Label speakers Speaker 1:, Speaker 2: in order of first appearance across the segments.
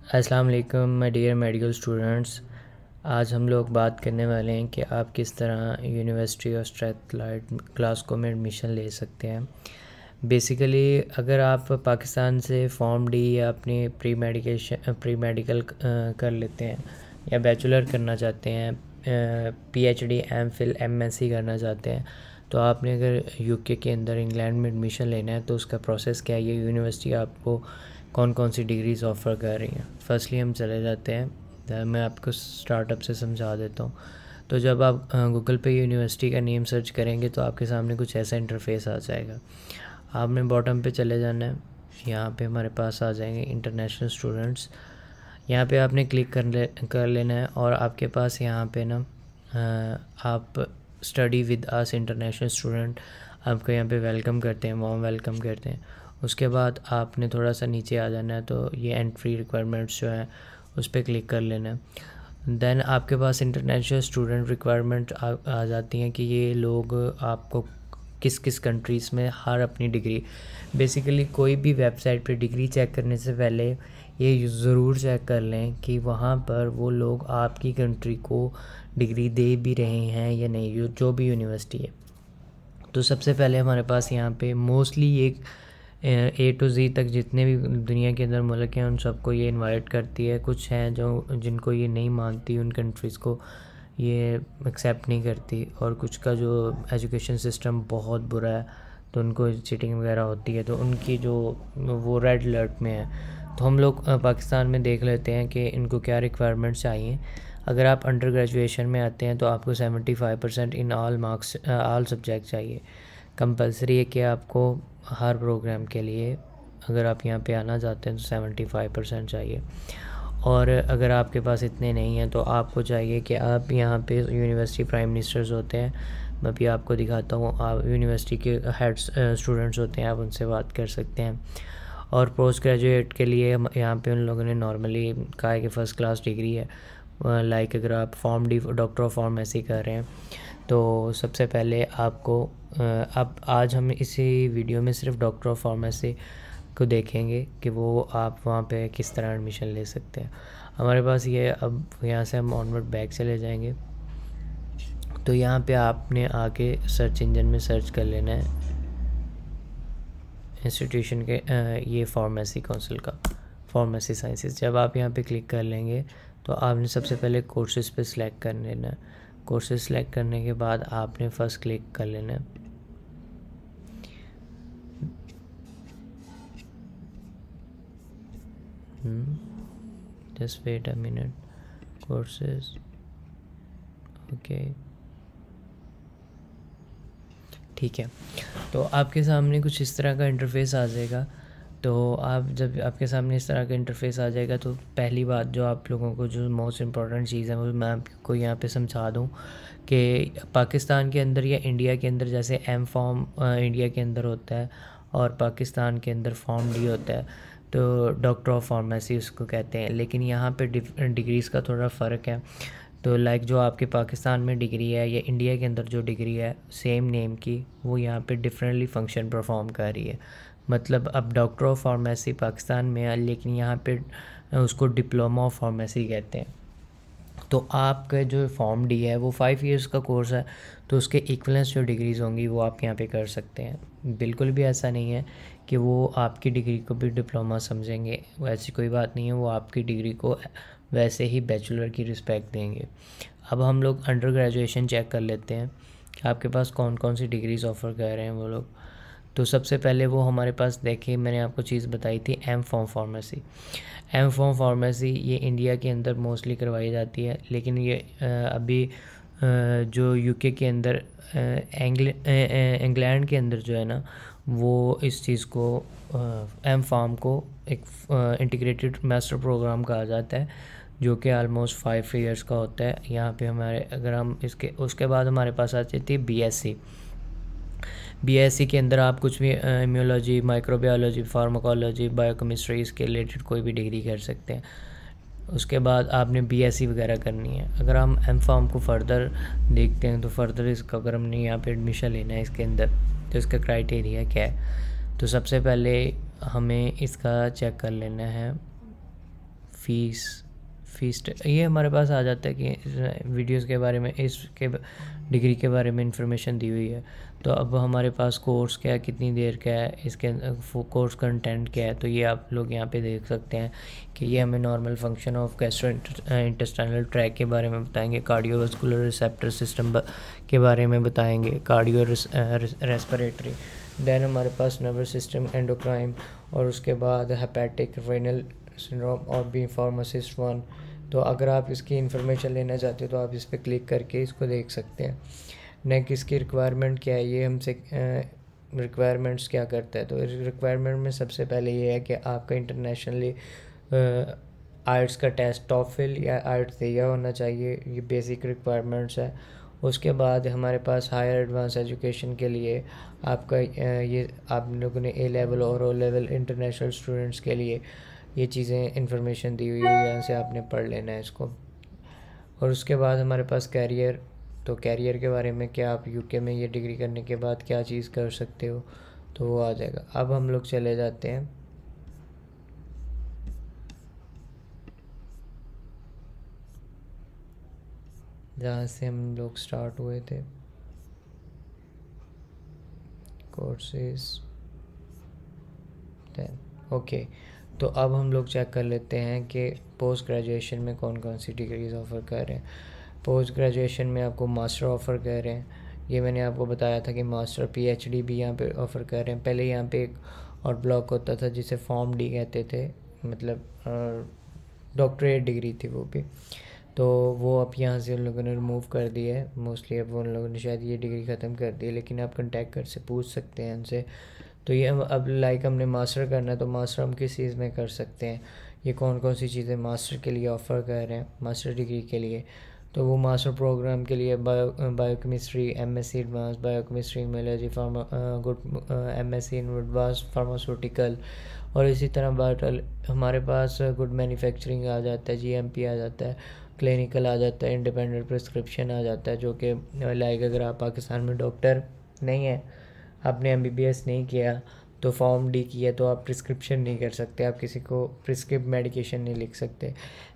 Speaker 1: अस्सलाम वालेकुम my dear medical students. आज हम लोग बात करने वाले हैं कि आप किस तरह यूनिवर्सिटी और स्ट्रैथलाइट ग्लासगो में एडमिशन ले सकते हैं। बेसिकली अगर आप पाकिस्तान से फॉर्म डी या अपनी प्री मेडिकल कर लेते हैं या बैचलर करना चाहते हैं, पीएचडी एमफिल एमएससी करना चाहते हैं, तो आपने अगर यूके के अंदर इंग्लैंड में एडमिशन लेना है तो उसका प्रोसेस क्या है, ये यूनिवर्सिटी आपको कौन कौन सी डिग्रीज़ ऑफ़र कर रही हैं। फर्स्टली हम चले जाते हैं, मैं आपको स्टार्टअप से समझा देता हूँ। तो जब आप गूगल पे यूनिवर्सिटी का नेम सर्च करेंगे तो आपके सामने कुछ ऐसा इंटरफेस आ जाएगा। आपने बॉटम पे चले जाना है, यहाँ पे हमारे पास आ जाएंगे इंटरनेशनल स्टूडेंट्स। यहाँ पे आपने क्लिक कर लेना है और आपके पास यहाँ पे ना आप study with us international student, आपको यहाँ पे वेलकम करते हैं, वार्म वेलकम करते हैं। उसके बाद आपने थोड़ा सा नीचे आ जाना है, तो ये एंट्री रिक्वायरमेंट्स जो हैं उस पर क्लिक कर लेना है। देन आपके पास इंटरनेशनल स्टूडेंट रिक्वायरमेंट आ जाती हैं कि ये लोग आपको किस किस कंट्रीज़ में हर अपनी डिग्री, बेसिकली कोई भी वेबसाइट पे डिग्री चेक करने से पहले ये ज़रूर चेक कर लें कि वहाँ पर वो लोग आपकी कंट्री को डिग्री दे भी रहे हैं या नहीं, जो भी यूनिवर्सिटी है। तो सबसे पहले हमारे पास यहाँ पे मोस्टली एक ए टू ज़ी तक जितने भी दुनिया के अंदर मुल्क हैं उन सबको ये इनवाइट करती है। कुछ हैं जो जिनको ये नहीं मानती, उन कंट्रीज़ को ये एक्सेप्ट नहीं करती, और कुछ का जो एजुकेशन सिस्टम बहुत बुरा है तो उनको चीटिंग वगैरह होती है, तो उनकी जो वो रेड अलर्ट में है। तो हम लोग पाकिस्तान में देख लेते हैं कि इनको क्या रिक्वायरमेंट्स चाहिए। अगर आप अंडर ग्रेजुएशन में आते हैं तो आपको 75% इन ऑल सब्जेक्ट चाहिए। कंपलसरी है कि आपको हर प्रोग्राम के लिए अगर आप यहाँ पे आना चाहते हैं तो 75% चाहिए। और अगर आपके पास इतने नहीं हैं तो आपको चाहिए कि आप यहाँ पे यूनिवर्सिटी प्राइम मिनिस्टर्स होते हैं, मैं भी आपको दिखाता हूँ, आप यूनिवर्सिटी के हेड स्टूडेंट्स होते हैं, आप उनसे बात कर सकते हैं। और पोस्ट ग्रेजुएट के लिए यहाँ पे उन लोगों ने नॉर्मली कहा है कि फ़र्स्ट क्लास डिग्री है। लाइक अगर आप form D doctor of pharmacy कर रहे हैं तो सबसे पहले आपको अब आज हम इसी वीडियो में सिर्फ डॉक्टर ऑफ फार्मेसी को देखेंगे कि वो आप वहाँ पे किस तरह एडमिशन ले सकते हैं। हमारे पास ये, अब यहाँ से हम ऑनवर्ड बैक चले जाएंगे तो यहाँ पे आपने आके सर्च इंजन में सर्च कर लेना है इंस्टीट्यूशन के ये फार्मेसी काउंसिल का फार्मेसी साइंसेस। जब आप यहाँ पे क्लिक कर लेंगे तो आपने सबसे पहले कोर्सेज़ पे सिलेक्ट कर लेना है। कोर्सेज सेलेक्ट करने के बाद आपने फ़र्स्ट क्लिक कर लेना है। Just wait a minute, courses, okay, ठीक है। तो आपके सामने कुछ इस तरह का इंटरफेस आ जाएगा। तो आप जब आपके सामने इस तरह का इंटरफेस आ जाएगा तो पहली बात जो आप लोगों को जो मोस्ट इम्पॉर्टेंट चीज़ है वो मैं आपको यहाँ पे समझा दूँ कि पाकिस्तान के अंदर या इंडिया के अंदर जैसे एम फॉर्म इंडिया के अंदर होता है और पाकिस्तान के अंदर फॉर्म डी होता है, तो डॉक्टर ऑफ फार्मेसी उसको कहते हैं। लेकिन यहाँ पे डिग्रीज़ का थोड़ा फ़र्क है। तो लाइक जो आपके पाकिस्तान में डिग्री है या इंडिया के अंदर जो डिग्री है सेम नेम की, वो यहाँ पे डिफरेंटली फ़ंक्शन परफॉर्म कर रही है। मतलब अब डॉक्टर ऑफ फार्मेसी पाकिस्तान में है लेकिन यहाँ पे उसको डिप्लोमा ऑफ फार्मेसी कहते हैं। तो आपका जो फॉर्म डी है वो 5 इयर्स का कोर्स है, तो उसके इक्वलेंस जो डिग्रीज़ होंगी वो आप यहाँ पे कर सकते हैं। बिल्कुल भी ऐसा नहीं है कि वो आपकी डिग्री को भी डिप्लोमा समझेंगे, वैसी कोई बात नहीं है। वो आपकी डिग्री को वैसे ही बैचलर की रिस्पेक्ट देंगे। अब हम लोग अंडर ग्रेजुएशन चेक कर लेते हैं कि आपके पास कौन कौन सी डिग्रीज़ ऑफ़र कर रहे हैं वो लोग। तो सबसे पहले वो हमारे पास, देखिए मैंने आपको चीज़ बताई थी M pharm pharmacy. M pharm pharmacy ये इंडिया के अंदर मोस्टली करवाई जाती है, लेकिन ये अभी जो यूके के अंदर इंग्लैंड के अंदर जो है ना, वो इस चीज़ को एम फार्म को एक इंटीग्रेटेड मास्टर प्रोग्राम कहा जाता है, जो कि आलमोस्ट 5 इयर्स का होता है। यहाँ पे हमारे अगर हम इसके उसके बाद हमारे पास आ जाती है बीएससी के अंदर आप कुछ भी इम्यूनोलॉजी, माइक्रोबायोलॉजी, फार्माकोलॉजी, बायोकेमिस्ट्री, इसके रिलेटेड कोई भी डिग्री कर सकते हैं। उसके बाद आपने बीएससी वगैरह करनी है। अगर हम एम फार्म को फर्दर देखते हैं तो फर्दर इसका अगर हमने यहाँ पे एडमिशन लेना है इसके अंदर तो इसका क्राइटेरिया क्या है। तो सबसे पहले हमें इसका चेक कर लेना है फीस ये हमारे पास आ जाता है कि वीडियोस के बारे में, इसके डिग्री के बारे में इंफॉर्मेशन दी हुई है। तो अब हमारे पास कोर्स क्या है, कितनी देर का है, इसके कोर्स कंटेंट क्या है, तो ये आप लोग यहाँ पे देख सकते हैं कि ये हमें normal function of gastro intestinal tract के बारे में बताएंगे, कार्डियोवास्कुलर रिसेप्टर सिस्टम के बारे में बताएंगे, कार्डियो रेस्पिरेटरी, देन हमारे पास नर्वस सिस्टम, एंडोक्राइन, और उसके बाद हेपेटिक, रेनल सिंड्रोम और बी फार्मासिस्ट 1। तो अगर आप इसकी इन्फॉर्मेशन लेना चाहते हो तो आप इस पर क्लिक करके इसको देख सकते हैं। नेक्स्ट इसकी रिक्वायरमेंट क्या है, ये हमसे रिक्वायरमेंट्स क्या करता है। तो रिक्वायरमेंट में सबसे पहले ये है कि आपका इंटरनेशनली आइट्स का टेस्ट टॉफिल या आइट्स दिया होना चाहिए, ये बेसिक रिक्वायरमेंट्स है। उसके बाद हमारे पास हायर एडवांस एजुकेशन के लिए आपका ये आप लोगों ने ए लेवल और ओ लेवल इंटरनेशनल स्टूडेंट्स के लिए ये चीज़ें इन्फॉर्मेशन दी हुई है, यहाँ से आपने पढ़ लेना है इसको। और उसके बाद हमारे पास कैरियर, तो कैरियर के बारे में क्या आप यूके में ये डिग्री करने के बाद क्या चीज़ कर सकते हो, तो वो आ जाएगा। अब हम लोग चले जाते हैं जहाँ से हम लोग स्टार्ट हुए थे, कोर्सेज, ओके। तो अब हम लोग चेक कर लेते हैं कि पोस्ट ग्रेजुएशन में कौन कौन सी डिग्रीज ऑफ़र कर रहे हैं। पोस्ट ग्रेजुएशन में आपको मास्टर ऑफ़र कर रहे हैं, ये मैंने आपको बताया था कि मास्टर पीएचडी भी यहाँ पे ऑफ़र कर रहे हैं। पहले यहाँ पे एक और ब्लॉक होता था जिसे फॉर्म डी कहते थे, मतलब डॉक्टरेट डिग्री थी वो भी, तो वो अब यहाँ से उन लोगों ने रिमूव कर दिया है मोस्टली। अब उन लोगों ने शायद ये डिग्री ख़त्म कर दी है, लेकिन आप कंटेक्ट कर से पूछ सकते हैं उनसे। तो ये अब लाइक हमने मास्टर करना है तो मास्टर हम किस चीज़ में कर सकते हैं, ये कौन कौन सी चीज़ें मास्टर के लिए ऑफ़र कर रहे हैं मास्टर डिग्री के लिए। तो वो मास्टर प्रोग्राम के लिए biochemistry, MSc advance biochemistry, immunology, MSc in advance pharmaceutical, और इसी तरह बायोटल हमारे पास गुड मैन्युफैक्चरिंग आ जाता है, जीएमपी आ जाता है, क्लिनिकल आ जाता है, इंडिपेंडेंट प्रिस्क्रिप्शन आ जाता है, जो कि लाइक अगर आप पाकिस्तान में डॉक्टर नहीं है, आपने एमबीबीएस नहीं किया, तो फॉर्म डी किया, तो आप प्रिस्क्रिप्शन नहीं कर सकते, आप किसी को प्रिस्क्रिप्ट मेडिकेशन नहीं लिख सकते।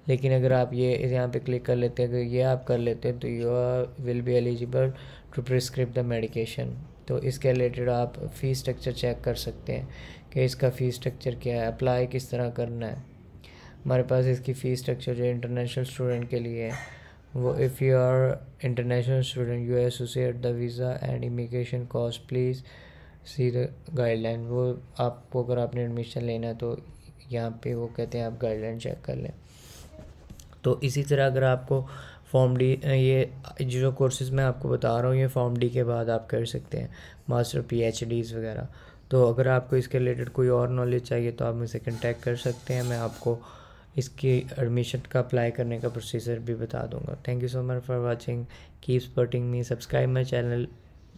Speaker 1: लेकिन अगर आप ये यहाँ पे क्लिक कर लेते हैं, अगर ये आप कर लेते हैं, तो you will be eligible to prescript the medication. तो इसके रिलेटेड आप फ़ीस स्ट्रक्चर चेक कर सकते हैं कि इसका फ़ीस स्ट्रक्चर क्या है, अप्लाई किस तरह करना है। हमारे पास इसकी फ़ीस स्ट्रक्चर जो इंटरनेशनल स्टूडेंट के लिए है, वो if you are international student you associate the visa and immigration cost please see the guideline. वो आपको अगर आपने एडमिशन लेना है तो यहाँ पे वो कहते हैं आप गाइडलाइन चेक कर लें। तो इसी तरह अगर आपको फॉर्म डी, ये जो कोर्सेज़ मैं आपको बता रहा हूँ ये फॉर्म डी के बाद आप कर सकते हैं, मास्टर पीएचडीज़ वगैरह। तो अगर आपको इसके रिलेटेड कोई और नॉलेज चाहिए तो आप मुझसे कंटेक्ट कर सकते हैं, मैं आपको इसकी एडमिशन का अप्लाई करने का प्रोसीजर भी बता दूंगा। Thank you so much for watching, keep supporting me, subscribe my channel,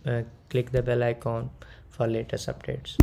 Speaker 1: click the bell icon for latest updates.